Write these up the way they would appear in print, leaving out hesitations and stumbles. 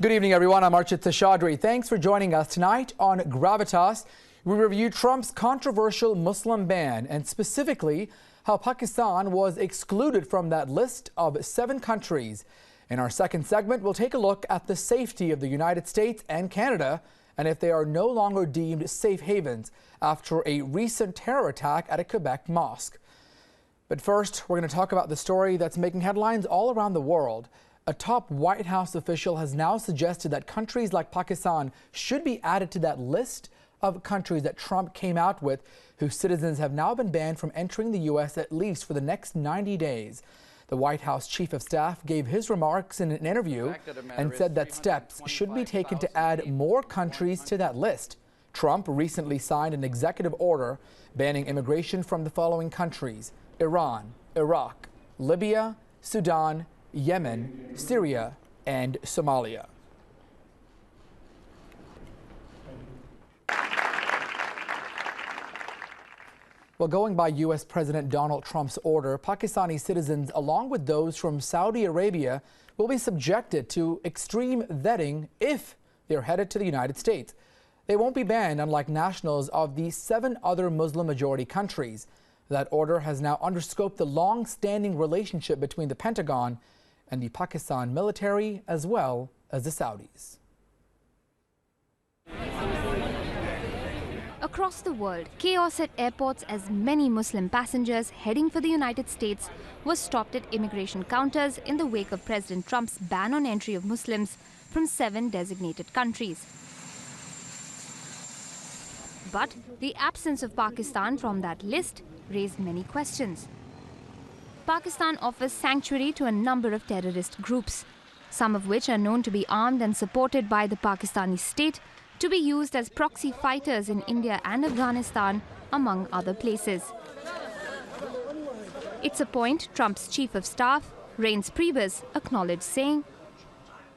Good evening, everyone. I'm Archit Seshadri. Thanks for joining us tonight on Gravitas. We review Trump's controversial Muslim ban and specifically how Pakistan was excluded from that list of 7 countries. In our second segment, we'll take a look at the safety of the United States and Canada and if they are no longer deemed safe havens after a recent terror attack at a Quebec mosque. But first, we're going to talk about the story that's making headlines all around the world. A top White House official has now suggested that countries like Pakistan should be added to that list of countries that Trump came out with, whose citizens have now been banned from entering the U.S. at least for the next 90 days. The White House chief of staff gave his remarks in an interview and said that steps should be taken to add more countries to that list. Trump recently signed an executive order banning immigration from the following countries: Iran, Iraq, Libya, Sudan, Yemen, Syria, and Somalia. Well, going by U.S. President Donald Trump's order, Pakistani citizens, along with those from Saudi Arabia, will be subjected to extreme vetting if they're headed to the United States. They won't be banned, unlike nationals of the 7 other Muslim-majority countries. That order has now underscored the long-standing relationship between the Pentagon and the Pakistan military, as well as the Saudis. Across the world, chaos at airports as many Muslim passengers heading for the United States were stopped at immigration counters in the wake of President Trump's ban on entry of Muslims from 7 designated countries. But the absence of Pakistan from that list raised many questions. Pakistan offers sanctuary to a number of terrorist groups, some of which are known to be armed and supported by the Pakistani state to be used as proxy fighters in India and Afghanistan, among other places. It's a point Trump's chief of staff, Reince Priebus, acknowledged, saying,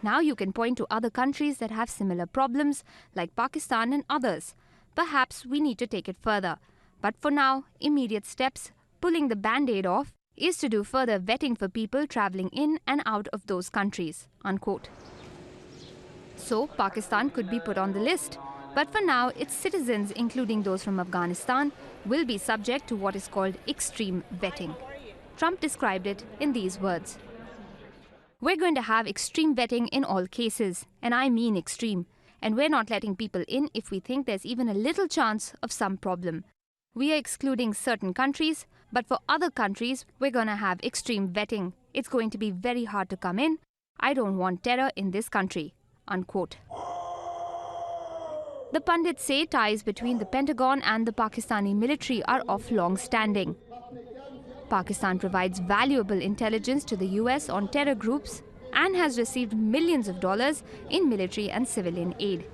"Now you can point to other countries that have similar problems, like Pakistan and others. Perhaps we need to take it further. But for now, immediate steps, pulling the band-aid off, is to do further vetting for people traveling in and out of those countries," unquote. So, Pakistan could be put on the list. But for now, its citizens, including those from Afghanistan, will be subject to what is called extreme vetting. Trump described it in these words: "We're going to have extreme vetting in all cases, and I mean extreme. And we're not letting people in if we think there's even a little chance of some problem. We are excluding certain countries, but for other countries, we're going to have extreme vetting. It's going to be very hard to come in. I don't want terror in this country," unquote. The pundits say ties between the Pentagon and the Pakistani military are of long standing. Pakistan provides valuable intelligence to the US on terror groups and has received millions of dollars in military and civilian aid.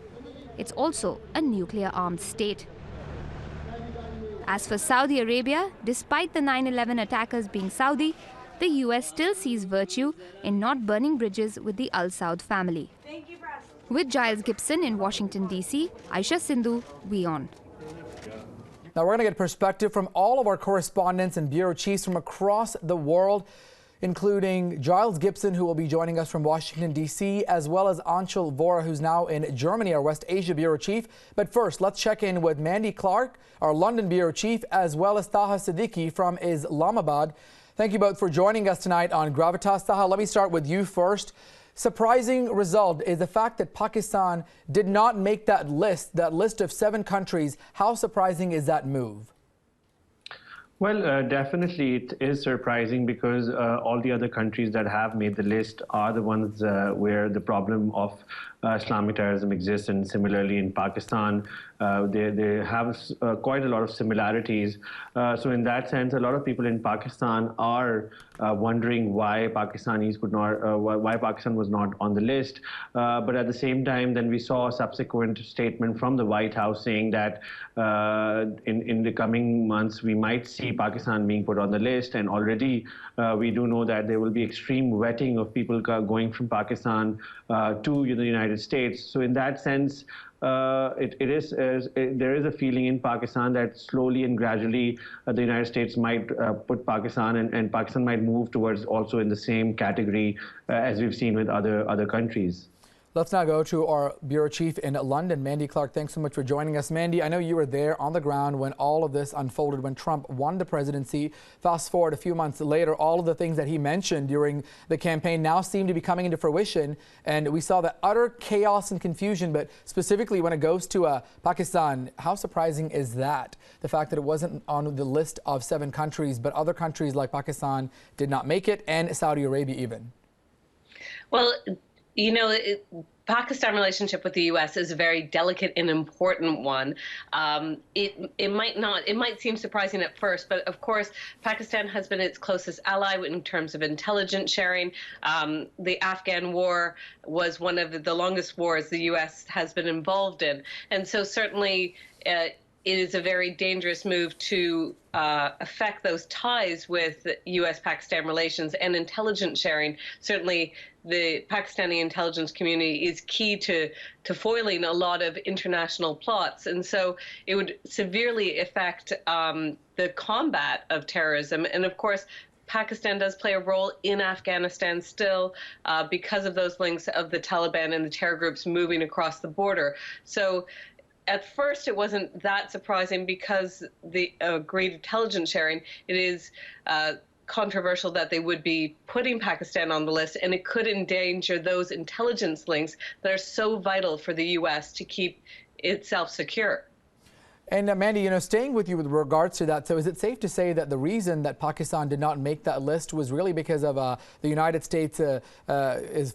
It's also a nuclear-armed state. As for Saudi Arabia, despite the 9/11 attackers being Saudi, the US still sees virtue in not burning bridges with the Al Saud family. With Giles Gibson in Washington, D.C., Aisha Sindhu, WION. Now we're going to get perspective from all of our correspondents and bureau chiefs from across the world, including Giles Gibson, who will be joining us from Washington, D.C., as well as Anshul Vora, who's now in Germany, our West Asia bureau chief. But first, let's check in with Mandy Clark, our London bureau chief, as well as Taha Siddiqui from Islamabad. Thank you both for joining us tonight on Gravitas. Taha, let me start with you first. Surprising result is the fact that Pakistan did not make that list of 7 countries. How surprising is that move? Well, definitely it is surprising because all the other countries that have made the list are the ones where the problem of Islamic terrorism exists, and similarly in Pakistan, they have quite a lot of similarities. So in that sense, a lot of people in Pakistan are wondering why Pakistanis could not, why Pakistan was not on the list. But at the same time, then we saw a subsequent statement from the White House saying that in the coming months, we might see Pakistan being put on the list. And already we do know that there will be extreme vetting of people going from Pakistan to the United States. So in that sense, there is a feeling in Pakistan that slowly and gradually the United States might put Pakistan and Pakistan might move towards also in the same category as we've seen with other countries. Let's now go to our bureau chief in London, Mandy Clark. Thanks so much for joining us. Mandy, I know you were there on the ground when all of this unfolded, when Trump won the presidency. Fast forward a few months later, all of the things that he mentioned during the campaign now seem to be coming into fruition. And we saw the utter chaos and confusion. But specifically when it goes to Pakistan, how surprising is that? The fact that it wasn't on the list of 7 countries, but other countries like Pakistan did not make it, and Saudi Arabia even. Well, you know, Pakistan relationship with the U.S. is a very delicate and important one. It might seem surprising at first, but of course, Pakistan has been its closest ally in terms of intelligence sharing. The Afghan war was one of the longest wars the U.S. has been involved in, and so certainly it is a very dangerous move to affect those ties with U.S.-Pakistan relations and intelligence sharing. Certainly, the Pakistani intelligence community is key to foiling a lot of international plots, and so it would severely affect the combat of terrorism. And of course, Pakistan does play a role in Afghanistan still because of those links of the Taliban and the terror groups moving across the border. So at first, it wasn't that surprising because the great intelligence sharing, it is controversial that they would be putting Pakistan on the list, and it could endanger those intelligence links that are so vital for the U.S. to keep itself secure. And Mandy, you know, staying with you with regards to that, so is it safe to say that the reason that Pakistan did not make that list was really because of the United States'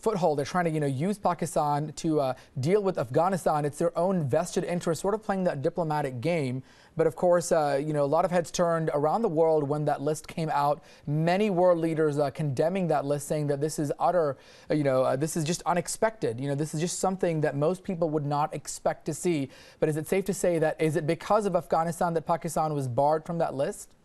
foothold? They're trying to, you know, use Pakistan to deal with Afghanistan. It's their own vested interest, sort of playing that diplomatic game. But of course, you know, a lot of heads turned around the world when that list came out. Many world leaders condemning that list, saying that this is utter, you know, this is just unexpected. You know, this is just something that most people would not expect to see. But is it safe to say that, is it because of Afghanistan that Pakistan was barred from that list?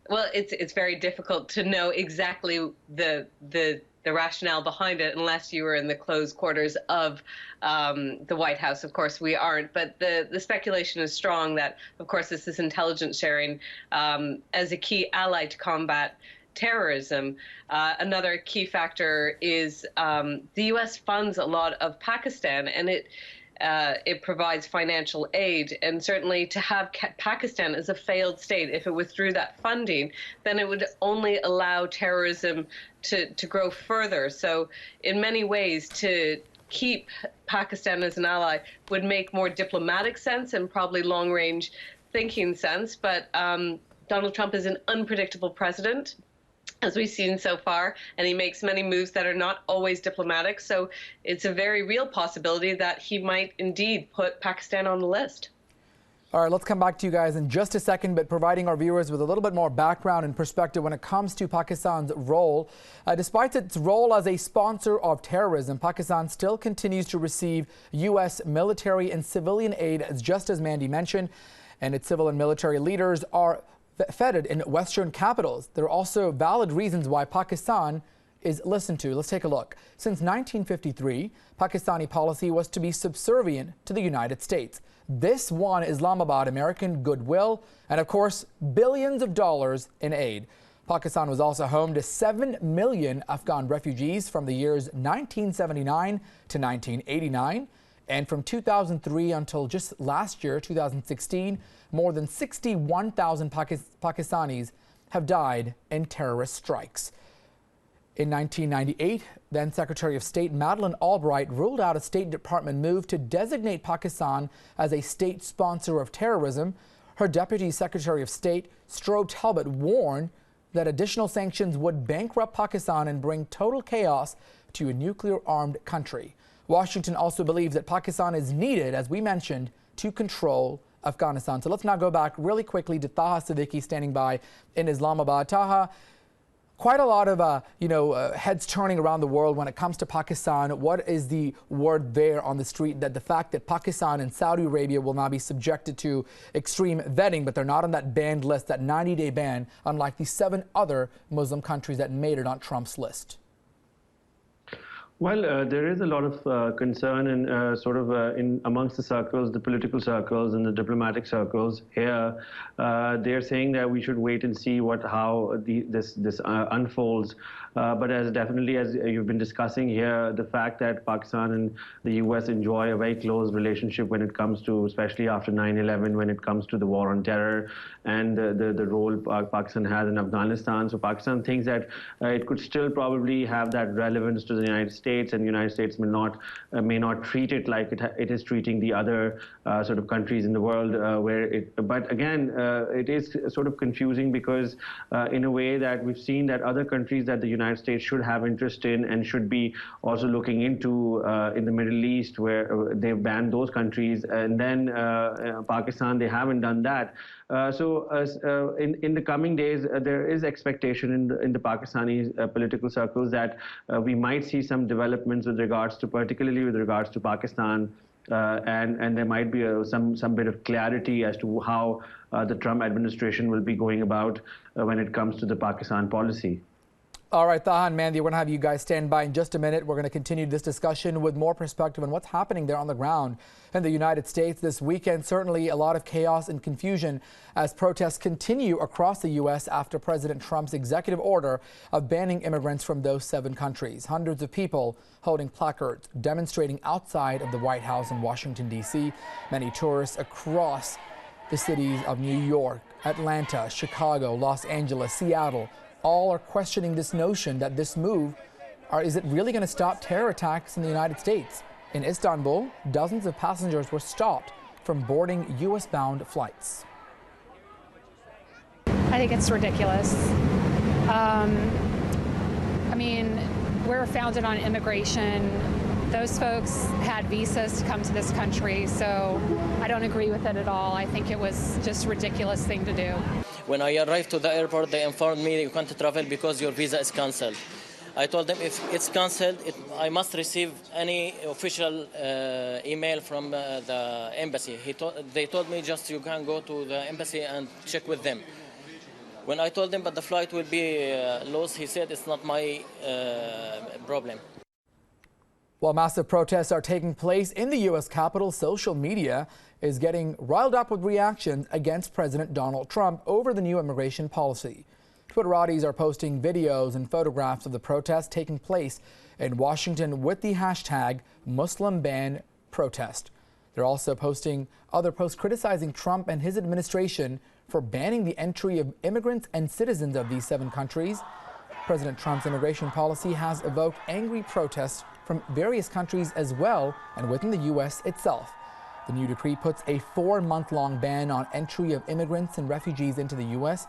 Well, it's very difficult to know exactly the rationale behind it unless you were in the closed quarters of the White House. Of course, we aren't, but the speculation is strong that, of course, this is intelligence sharing as a key ally to combat terrorism. Another key factor is the U.S. funds a lot of Pakistan, and it provides financial aid, and certainly to have Pakistan as a failed state, if it withdrew that funding, then it would only allow terrorism to grow further. So in many ways, to keep Pakistan as an ally would make more diplomatic sense and probably long-range thinking sense. But Donald Trump is an unpredictable president, as we've seen so far, and he makes many moves that are not always diplomatic. So it's a very real possibility that he might indeed put Pakistan on the list. All right, let's come back to you guys in just a second, but providing our viewers with a little bit more background and perspective when it comes to Pakistan's role. Despite its role as a sponsor of terrorism, Pakistan still continues to receive U.S. military and civilian aid, just as Mandy mentioned, and its civil and military leaders are feted in Western capitals. There are also valid reasons why Pakistan is listened to. Let's take a look. Since 1953, Pakistani policy was to be subservient to the United States. This won Islamabad American goodwill and, of course, billions of dollars in aid. Pakistan was also home to 7 million Afghan refugees from the years 1979 to 1989. And from 2003 until just last year, 2016, more than 61,000 Pakistanis have died in terrorist strikes. In 1998, then Secretary of State Madeleine Albright ruled out a State Department move to designate Pakistan as a state sponsor of terrorism. Her Deputy Secretary of State, Strobe Talbot, warned that additional sanctions would bankrupt Pakistan and bring total chaos to a nuclear-armed country. Washington also believes that Pakistan is needed, as we mentioned, to control Afghanistan. So let's now go back really quickly to Taha Siddiqui standing by in Islamabad. Taha, quite a lot of heads turning around the world when it comes to Pakistan. What is the word there on the street? That the fact that Pakistan and Saudi Arabia will now be subjected to extreme vetting, but they're not on that banned list, that 90-day ban, unlike the 7 other Muslim countries that made it on Trump's list. Well, there is a lot of concern and in amongst the circles, the political circles and the diplomatic circles here. They're saying that we should wait and see how this unfolds. But as you've been discussing here, the fact that Pakistan and the U.S. enjoy a very close relationship when it comes to, especially after 9/11, when it comes to the war on terror and the role Pakistan has in Afghanistan. So Pakistan thinks that it could still probably have that relevance to the United States, and the United States may not treat it like it is treating the other sort of countries in the world But again, it is sort of confusing because in a way that we've seen that other countries that the United States should have interest in and should be also looking into in the Middle East, where they've banned those countries, and then Pakistan, they haven't done that. In the coming days, there is expectation in the Pakistani political circles that we might see some developments particularly with regards to Pakistan, and there might be some bit of clarity as to how the Trump administration will be going about when it comes to the Pakistan policy. All right, Taha and Mandy, we're going to have you guys stand by in just a minute. We're going to continue this discussion with more perspective on what's happening there on the ground in the United States this weekend. Certainly a lot of chaos and confusion as protests continue across the U.S. after President Trump's executive order of banning immigrants from those 7 countries. Hundreds of people holding placards demonstrating outside of the White House in Washington, D.C. Many tourists across the cities of New York, Atlanta, Chicago, Los Angeles, Seattle, all are questioning this notion that this move, is it really going to stop terror attacks in the United States? In Istanbul, dozens of passengers were stopped from boarding U.S.-bound flights. I think it's ridiculous. I mean, we're founded on immigration. Those folks had visas to come to this country, so I don't agree with it at all. I think it was just a ridiculous thing to do. When I arrived to the airport, they informed me you can't travel because your visa is cancelled. I told them if it's cancelled, I must receive any official email from the embassy. They told me just you can go to the embassy and check with them. When I told them but the flight will be lost, he said it's not my problem. While massive protests are taking place in the U.S. Capitol, social media is getting riled up with reactions against President Donald Trump over the new immigration policy. Twitterati's are posting videos and photographs of the protests taking place in Washington with the hashtag #MuslimBanProtest. They're also posting other posts criticizing Trump and his administration for banning the entry of immigrants and citizens of these 7 countries. President Trump's immigration policy has evoked angry protests from various countries as well and within the U.S. itself. The new decree puts a 4-month-long ban on entry of immigrants and refugees into the U.S.,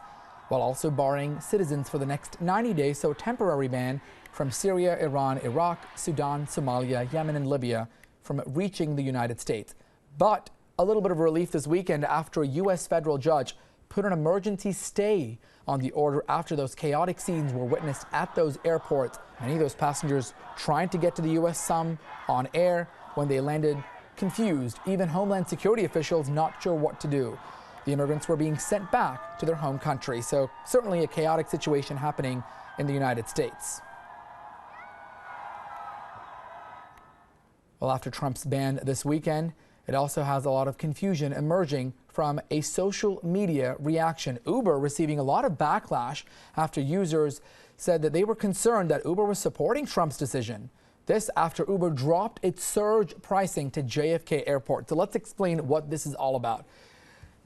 while also barring citizens for the next 90 days, so a temporary ban from Syria, Iran, Iraq, Sudan, Somalia, Yemen, and Libya from reaching the United States. But a little bit of relief this weekend after a U.S. federal judge put an emergency stay on the order after those chaotic scenes were witnessed at those airports. Many of those passengers trying to get to the U.S., some on air when they landed confused, even Homeland Security officials not sure what to do. The immigrants were being sent back to their home country, so certainly a chaotic situation happening in the United States. Well, after Trump's ban this weekend, it also has a lot of confusion emerging from a social media reaction. Uber receiving a lot of backlash after users said that they were concerned that Uber was supporting Trump's decision. This after Uber dropped its surge pricing to JFK Airport. So let's explain what this is all about.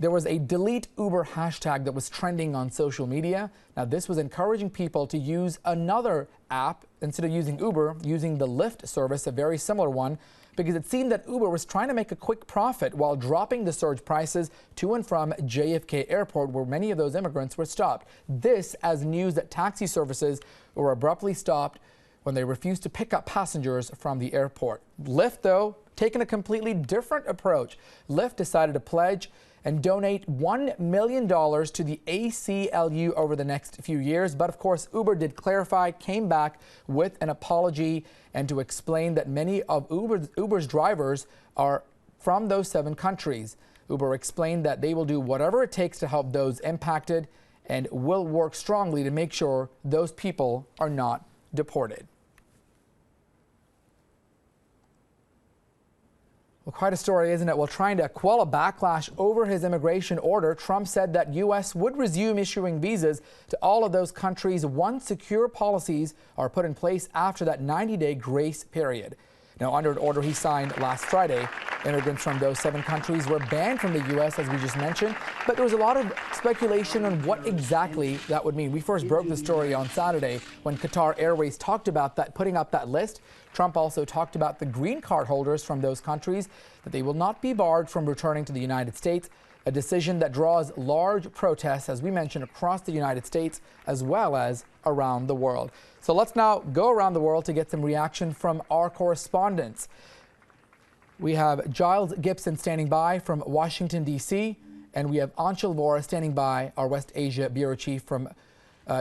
There was a delete Uber hashtag that was trending on social media. Now, this was encouraging people to use another app instead of using Uber, using the Lyft service, a very similar one, because it seemed that Uber was trying to make a quick profit while dropping the surge prices to and from JFK Airport, where many of those immigrants were stopped. This as news that taxi services were abruptly stopped when they refused to pick up passengers from the airport. Lyft, though, taking a completely different approach. Lyft decided to pledge and donate $1 million to the ACLU over the next few years. But of course, Uber did clarify, came back with an apology and to explain that many of Uber's drivers are from those 7 countries. Uber explained that they will do whatever it takes to help those impacted and will work strongly to make sure those people are not deported. Well, quite a story, isn't it? Well, trying to quell a backlash over his immigration order, Trump said that U.S. would resume issuing visas to all of those countries once secure policies are put in place after that 90-day grace period. Now, under an order he signed last Friday, immigrants from those 7 countries were banned from the U.S., as we just mentioned, but there was a lot of speculation on what exactly that would mean. We first broke the story on Saturday when Qatar Airways talked about that, putting up that list. Trump also talked about the green card holders from those countries, that they will not be barred from returning to the United States, a decision that draws large protests, as we mentioned, across the United States as well as around the world. So let's now go around the world to get some reaction from our correspondents. We have Giles Gibson standing by from Washington, D.C., and we have Anshul Vora standing by, our West Asia Bureau Chief from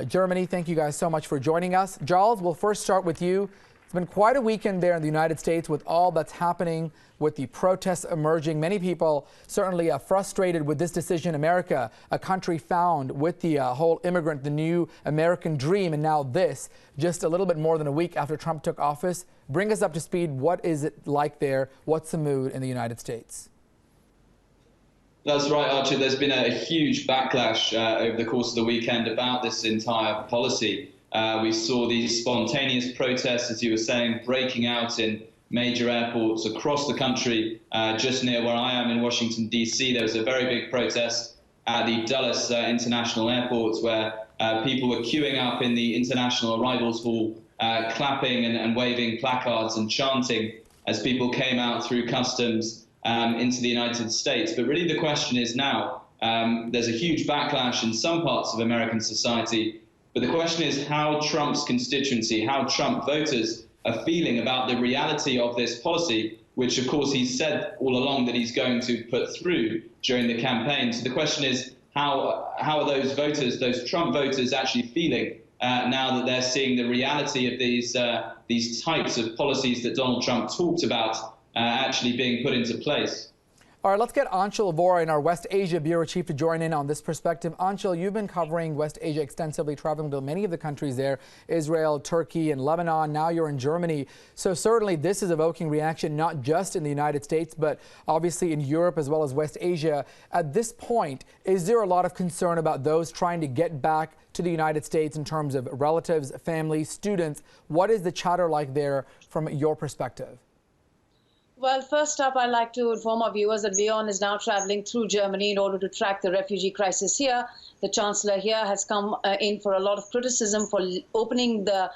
Germany. Thank you guys so much for joining us. Giles, we'll first start with you. It's been quite a weekend there in the United States with all that's happening, with the protests emerging. Many people certainly frustrated with this decision. America, a country found with the whole immigrant, the new American dream, and now this, just a little bit more than a week after Trump took office. Bring us up to speed. What is it like there? What's the mood in the United States? That's right, Archie. There's been a huge backlash over the course of the weekend about this entire policy. We saw these spontaneous protests, as you were saying, breaking out in major airports across the country. Just near where I am in Washington, D.C., there was a very big protest at the Dulles International Airport, where people were queuing up in the International Arrivals Hall, clapping and waving placards and chanting as people came out through customs into the United States. But really the question is now, there's a huge backlash in some parts of American society. But the question is how Trump's constituency, how Trump voters are feeling about the reality of this policy, which, of course, he's said all along that he's going to put through during the campaign. So the question is, how are those voters, those Trump voters, actually feeling now that they're seeing the reality of these types of policies that Donald Trump talked about actually being put into place? All right, let's get Anshul Vora, our West Asia Bureau Chief, to join in on this perspective. Anshul, you've been covering West Asia extensively, traveling to many of the countries there, Israel, Turkey, and Lebanon. Now you're in Germany. So certainly this is evoking reaction, not just in the United States, but obviously in Europe as well as West Asia. At this point, is there a lot of concern about those trying to get back to the United States in terms of relatives, families, students? What is the chatter like there from your perspective? Well, first up, I'd like to inform our viewers that WION is now traveling through Germany in order to track the refugee crisis here. The Chancellor here has come in for a lot of criticism for opening the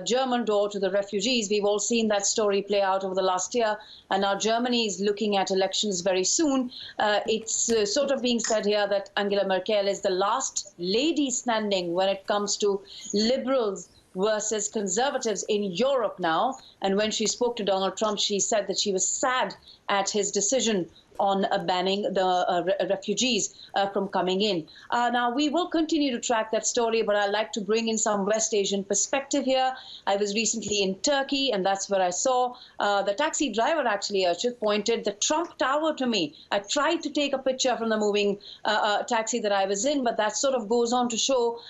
German door to the refugees. We've all seen that story play out over the last year, and now Germany is looking at elections very soon. It's sort of being said here that Angela Merkel is the last lady standing when it comes to liberals versus conservatives in Europe now. And when she spoke to Donald Trump, she said that she was sad at his decision on banning the refugees from coming in. Now, we will continue to track that story, but I'd like to bring in some West Asian perspective here. I was recently in Turkey, and that's where I saw the taxi driver actually, Archit, pointed the Trump Tower to me. I tried to take a picture from the moving taxi that I was in, but that sort of goes on to show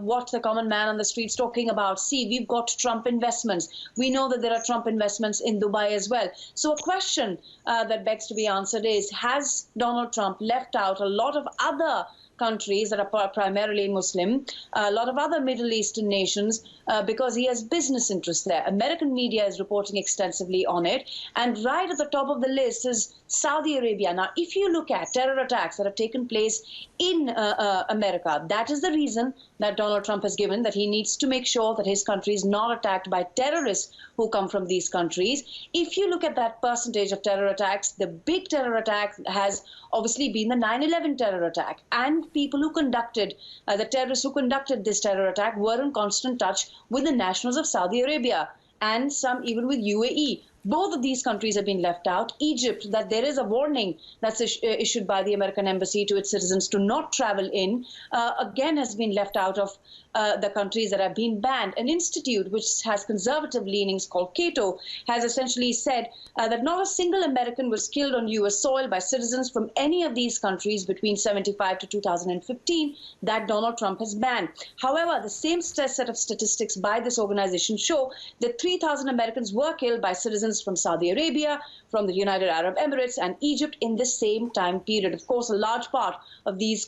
what the common man on the street's talking about. See, we've got Trump investments. We know that there are Trump investments in Dubai as well. So a question that begs to be answered is, has Donald Trump left out a lot of other countries that are primarily Muslim, a lot of other Middle Eastern nations, because he has business interests there? American media is reporting extensively on it. And right at the top of the list is Saudi Arabia. Now, if you look at terror attacks that have taken place in America, that is the reason that Donald Trump has given, that he needs to make sure that his country is not attacked by terrorists who come from these countries. If you look at that percentage of terror attacks, the big terror attack has obviously been the 9/11 terror attack. And people who conducted, the terrorists who conducted this terror attack were in constant touch with the nationals of Saudi Arabia and some even with UAE. Both of these countries have been left out. Egypt, that there is a warning that's issued by the American embassy to its citizens to not travel in, again has been left out of the countries that have been banned. An institute which has conservative leanings called Cato has essentially said that not a single American was killed on U.S. soil by citizens from any of these countries between 1975 to 2015 that Donald Trump has banned. However, the same set of statistics by this organization show that 3,000 Americans were killed by citizens from Saudi Arabia, from the United Arab Emirates and Egypt in the same time period. Of course, a large part of these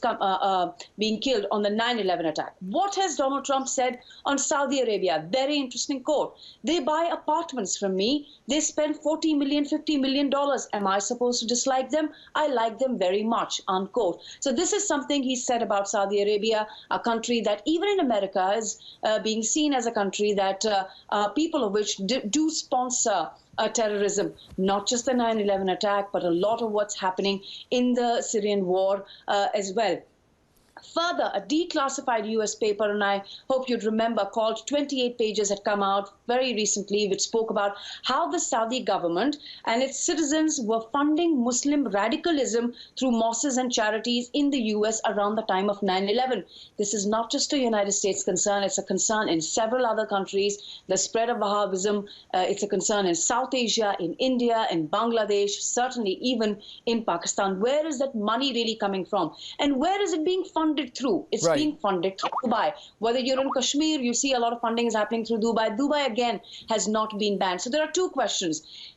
being killed on the 9/11 attack. What has Donald Trump said on Saudi Arabia? Very interesting quote. They buy apartments from me. They spend $40 million, $50 million. Am I supposed to dislike them? I like them very much, unquote. So this is something he said about Saudi Arabia, a country that even in America is being seen as a country that people of which do sponsor terrorism, not just the 9/11 attack, but a lot of what's happening in the Syrian war as well. Further, a declassified U.S. paper, and I hope you'd remember, called 28 pages had come out very recently, which spoke about how the Saudi government and its citizens were funding Muslim radicalism through mosques and charities in the U.S. around the time of 9/11. This is not just a United States concern. It's a concern in several other countries. The spread of Wahhabism, it's a concern in South Asia, in India, in Bangladesh, certainly even in Pakistan. Where is that money really coming from? And where is it being funded through? It's being funded through Dubai. Whether you're in Kashmir, you see a lot of funding is happening through Dubai. Dubai, again, has not been banned. So there are two questions.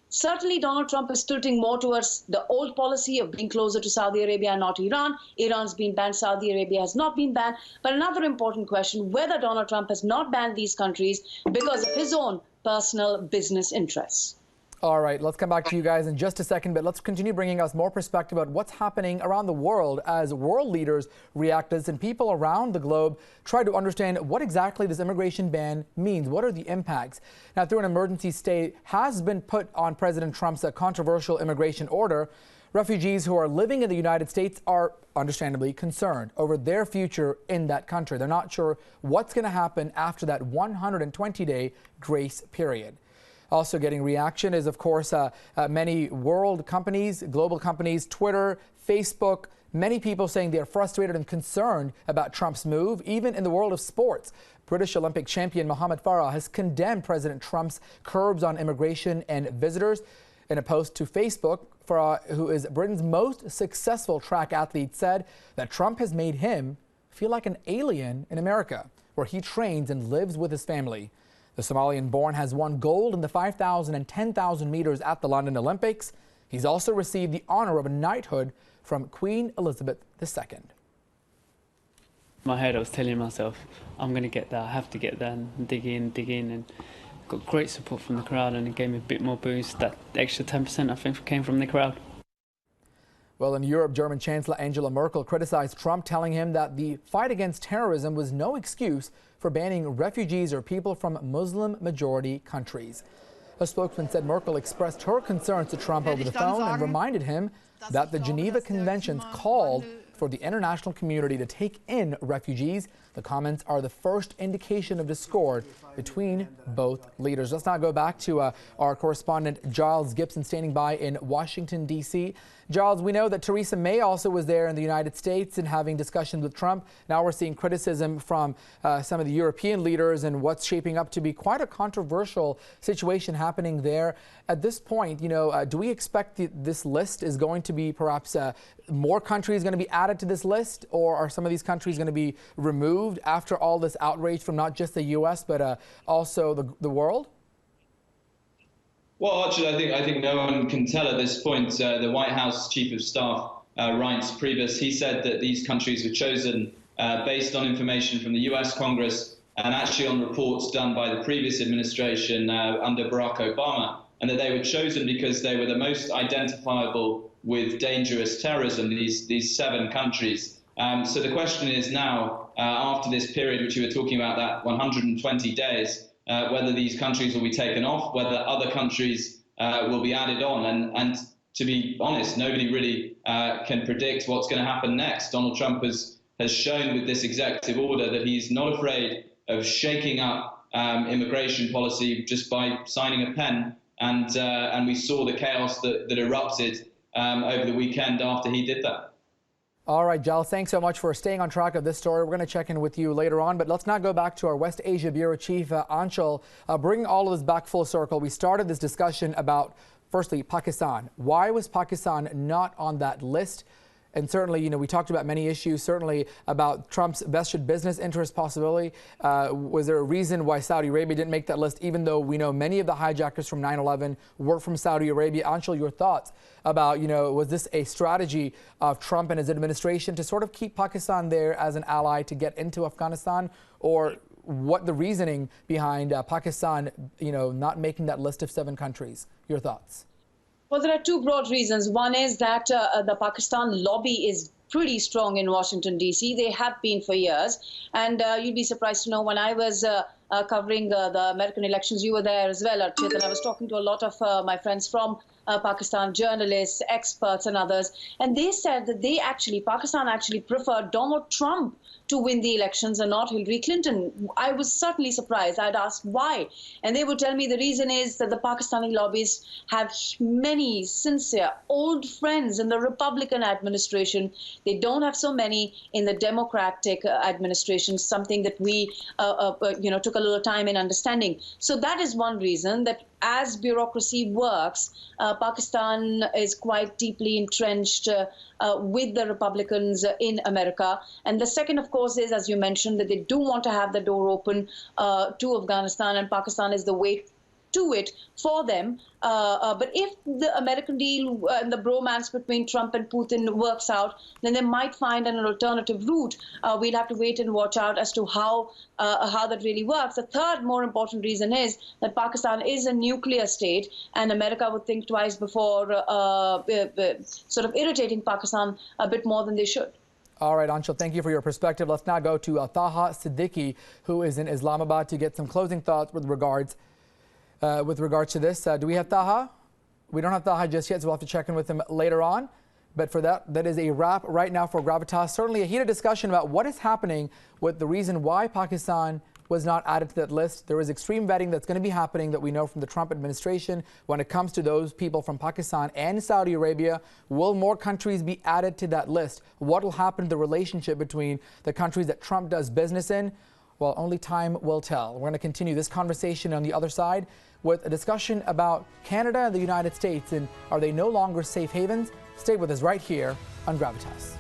Certainly, Donald Trump is tilting more towards the old policy of being closer to Saudi Arabia, not Iran. Iran's been banned. Saudi Arabia has not been banned. But another important question, whether Donald Trump has not banned these countries because of his own personal business interests. All right, let's come back to you guys in just a second, but let's continue bringing us more perspective about what's happening around the world as world leaders react to this and people around the globe try to understand what exactly this immigration ban means. What are the impacts? Now, through an emergency stay has been put on President Trump's controversial immigration order, refugees who are living in the United States are understandably concerned over their future in that country. They're not sure what's going to happen after that 120-day grace period. Also getting reaction is, of course, many world companies, global companies, Twitter, Facebook, many people saying they're frustrated and concerned about Trump's move. Even in the world of sports, British Olympic champion Mohamed Farah has condemned President Trump's curbs on immigration and visitors. In a post to Facebook, Farah, who is Britain's most successful track athlete, said that Trump has made him feel like an alien in America, where he trains and lives with his family. The Somalian-born has won gold in the 5,000 and 10,000 meters at the London Olympics. He's also received the honor of a knighthood from Queen Elizabeth II. In my head, I was telling myself, I'm going to get there, I have to get there and dig in, and got great support from the crowd, and it gave me a bit more boost. That extra 10% I think came from the crowd. Well, in Europe, German Chancellor Angela Merkel criticized Trump, telling him that the fight against terrorism was no excuse for banning refugees or people from Muslim-majority countries. A spokesman said Merkel expressed her concerns to Trump over the phone and reminded him that the Geneva Conventions called for the international community to take in refugees. The comments are the first indication of discord between both leaders. Let's now go back to our correspondent Giles Gibson standing by in Washington, D.C. Giles, we know that Theresa May also was there in the United States and having discussions with Trump. Now we're seeing criticism from some of the European leaders and what's shaping up to be quite a controversial situation happening there. At this point, do we expect this list is going to be perhaps more countries going to be added to this list, or are some of these countries going to be removed after all this outrage from not just the U.S. but also the world? Well, Archie, I think no one can tell at this point. The White House Chief of Staff, Reince Priebus, he said that these countries were chosen based on information from the U.S. Congress and actually on reports done by the previous administration under Barack Obama, and that they were chosen because they were the most identifiable with dangerous terrorism, these 7 countries. So the question is now, after this period which you were talking about, that 120 days, whether these countries will be taken off, whether other countries will be added on. And to be honest, nobody really can predict what's going to happen next. Donald Trump has shown with this executive order that he's not afraid of shaking up immigration policy just by signing a pen. And we saw the chaos that erupted over the weekend after he did that. All right, Giles, thanks so much for staying on track of this story. We're going to check in with you later on, but let's now go back to our West Asia Bureau Chief, Anshul, bringing all of this back full circle. We started this discussion about, firstly, Pakistan. Why was Pakistan not on that list? And certainly, we talked about many issues, certainly about Trump's vested business interest possibility. Was there a reason why Saudi Arabia didn't make that list, even though we know many of the hijackers from 9/11 were from Saudi Arabia? Anshul, your thoughts about, was this a strategy of Trump and his administration to sort of keep Pakistan there as an ally to get into Afghanistan? Or what the reasoning behind Pakistan, not making that list of 7 countries? Your thoughts? Well, there are 2 broad reasons. One is that the Pakistan lobby is pretty strong in Washington, D.C. They have been for years. And you'd be surprised to know when I was covering the American elections, you were there as well, Archit, and I was talking to a lot of my friends from Pakistan, journalists, experts and others. And they said that Pakistan actually preferred Donald Trump to win the elections and not Hillary Clinton. I was certainly surprised. I'd asked why. And they would tell me the reason is that the Pakistani lobbyists have many sincere old friends in the Republican administration. They don't have so many in the Democratic administration, something that we took a little time in understanding. So that is one reason, that as bureaucracy works, Pakistan is quite deeply entrenched with the Republicans in America. And the second, of course, is, as you mentioned, that they do want to have the door open to Afghanistan, and Pakistan is the way to it for them. But if the American deal and the bromance between Trump and Putin works out, then they might find an alternative route. We'll have to wait and watch out as to how that really works. The third, more important reason is that Pakistan is a nuclear state, and America would think twice before sort of irritating Pakistan a bit more than they should. All right, Anshul, thank you for your perspective. Let's now go to Taha Siddiqui, who is in Islamabad, to get some closing thoughts with regards to this. Do we have Taha? We don't have Taha just yet, so we'll have to check in with him later on. But for that is a wrap right now for Gravitas. Certainly a heated discussion about what is happening with the reason why Pakistan was not added to that list. There is extreme vetting that's going to be happening that we know from the Trump administration when it comes to those people from Pakistan and Saudi Arabia. Will more countries be added to that list? What will happen to the relationship between the countries that Trump does business in? Well, only time will tell. We're going to continue this conversation on the other side with a discussion about Canada and the United States, and are they no longer safe havens? Stay with us right here on Gravitas.